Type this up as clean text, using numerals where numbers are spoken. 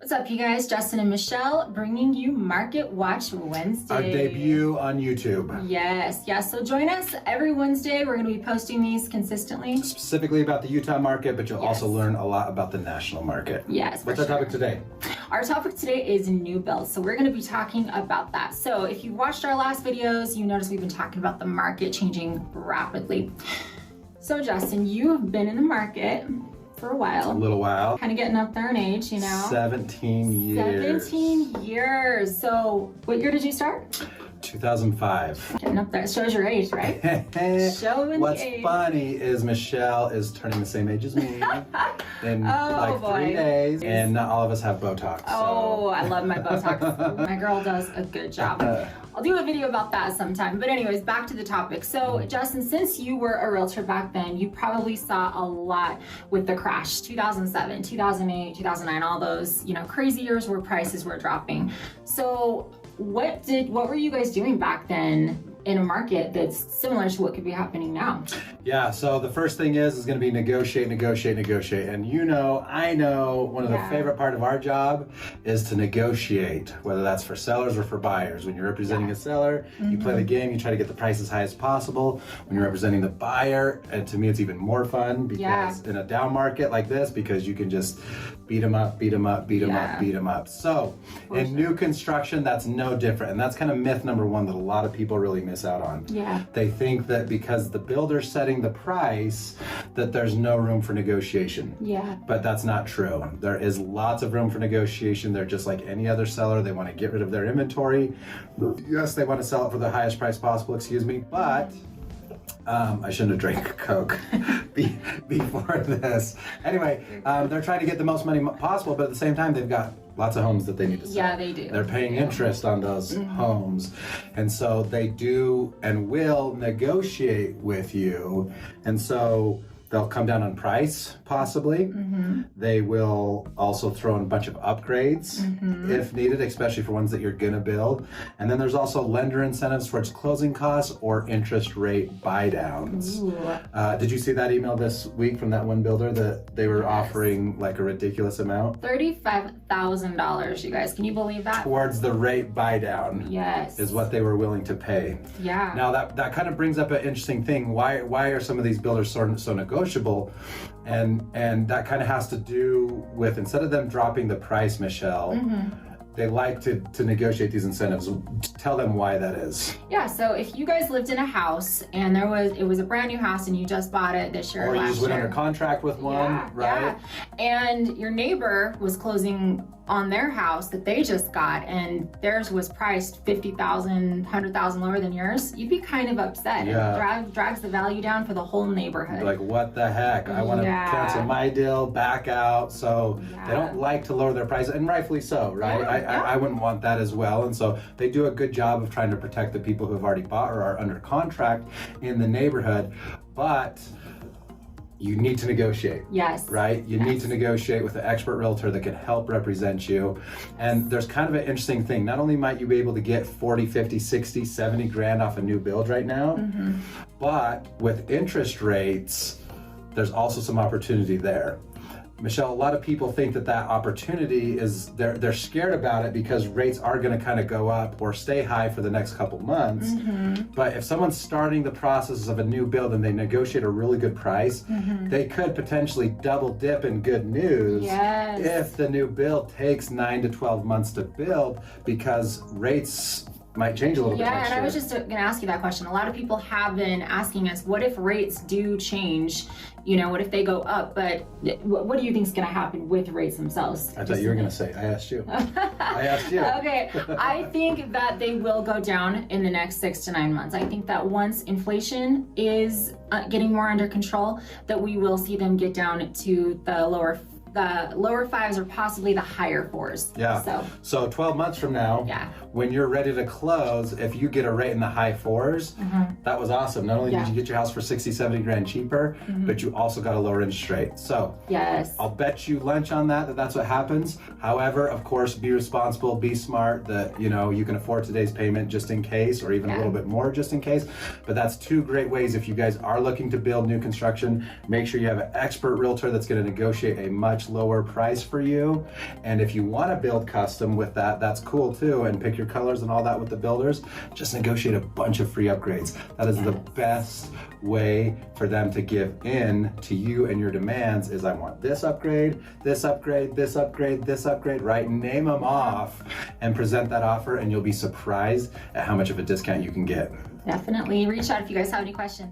What's up, you guys? Justin and Michelle bringing you Market Watch Wednesday. Our debut on YouTube. Yes. So join us every Wednesday. We're going to be posting these consistently. Specifically about the Utah market, but you'll also learn a lot about the national market. Yes. What's our topic today? Our topic today is new builds. So we're going to be talking about that. So if you watched our last videos, you notice we've been talking about the market changing rapidly. So Justin, you have been in the market for a while. A little while. Kind of getting up there in age, you know. 17 years. 17 years. So what year did you start? 2005. Getting up there. It shows your age, right? Showing What's the age. funny is Michelle is turning the same age as me in Oh, boy. 3 days, and not all of us have Botox. Oh, I love my Botox. My girl does a good job. I'll do a video about that sometime. But anyways, back to the topic. So Justin, since you were a realtor back then, you probably saw a lot with the crash, 2007, 2008, 2009, all those, crazy years where prices were dropping. So what were you guys doing back then in a market that's similar to what could be happening now? Yeah, so the first thing is going to be negotiate. And I know one of the favorite part of our job is to negotiate, whether that's for sellers or for buyers. When you're representing a seller, you play the game, you try to get the price as high as possible. When you're representing the buyer, and to me it's even more fun because in a down market like this, because you can just beat them up. So in new construction, that's no different. And that's kind of myth number one that a lot of people really miss out on. Yeah. They think that because the builder's setting the price, that there's no room for negotiation. Yeah. But that's not true. There is lots of room for negotiation. They're just like any other seller. They want to get rid of their inventory. Yes, they want to sell it for the highest price possible, but I shouldn't have drank Coke before this. Anyway, they're trying to get the most money possible, but at the same time, they've got lots of homes that they need to sell. Yeah, they do. They're paying interest on those homes. And so they do and will negotiate with you. And so they'll come down on price, possibly. They will also throw in a bunch of upgrades if needed, especially for ones that you're gonna build. And then there's also lender incentives towards closing costs or interest rate buy downs. Did you see that email this week from that one builder that they were offering like a ridiculous amount? $35,000, you guys. Can you believe that? Towards the rate buy down. Yes. Is what they were willing to pay. Yeah. Now that kind of brings up an interesting thing. Why are some of these builders so negotiable? And that kind of has to do with, instead of them dropping the price, Michelle, they like to negotiate these incentives. Tell them why that is. Yeah, so if you guys lived in a house and it was a brand new house and you just bought it this year or last year. Or you just went under contract with one, right? Yeah. And your neighbor was closing on their house that they just got and theirs was priced $50,000, $100,000 lower than yours, you'd be kind of upset. Yeah. It drags the value down for the whole neighborhood. Like, what the heck? I want to cancel my deal, back out. So they don't like to lower their price, and rightfully so, right? I wouldn't want that as well. And so they do a good job of trying to protect the people who have already bought or are under contract in the neighborhood. But you need to negotiate. Yes. Right? You need to negotiate with an expert realtor that can help represent you. And there's kind of an interesting thing. Not only might you be able to get 40, 50, 60, 70 grand off a new build right now, but with interest rates, there's also some opportunity there. Michelle, a lot of people think that opportunity is, they're scared about it because rates are going to kind of go up or stay high for the next couple months. But if someone's starting the process of a new build and they negotiate a really good price, they could potentially double dip in good news if the new build takes 9 to 12 months to build, because rates might change a little bit next and year. I was just going to ask you that question. A lot of people have been asking us, what if rates do change? What if they go up? But what do you think is going to happen with rates themselves? I thought you were going to say, I asked you. I asked you. Okay, I think that they will go down in the next 6 to 9 months. I think that once inflation is getting more under control, that we will see them get down to the lower fives or possibly the higher fours. Yeah. So 12 months from now, when you're ready to close, if you get a rate in the high fours, that was awesome. Not only did you get your house for 60, 70 grand cheaper, but you also got a lower interest rate. So I'll bet you lunch on that's what happens. However, of course, be responsible, be smart, that you can afford today's payment just in case, or even a little bit more just in case. But that's two great ways. If you guys are looking to build new construction, make sure you have an expert realtor that's going to negotiate a much much lower price for you. And if you want to build custom with that, that's cool too, and pick your colors and all that with the builders. Just negotiate a bunch of free upgrades. That is the best way for them to give in to you and your demands is I want this upgrade, this upgrade, this upgrade, this upgrade, right? Name them off and present that offer, and you'll be surprised at how much of a discount you can get. Definitely reach out if you guys have any questions.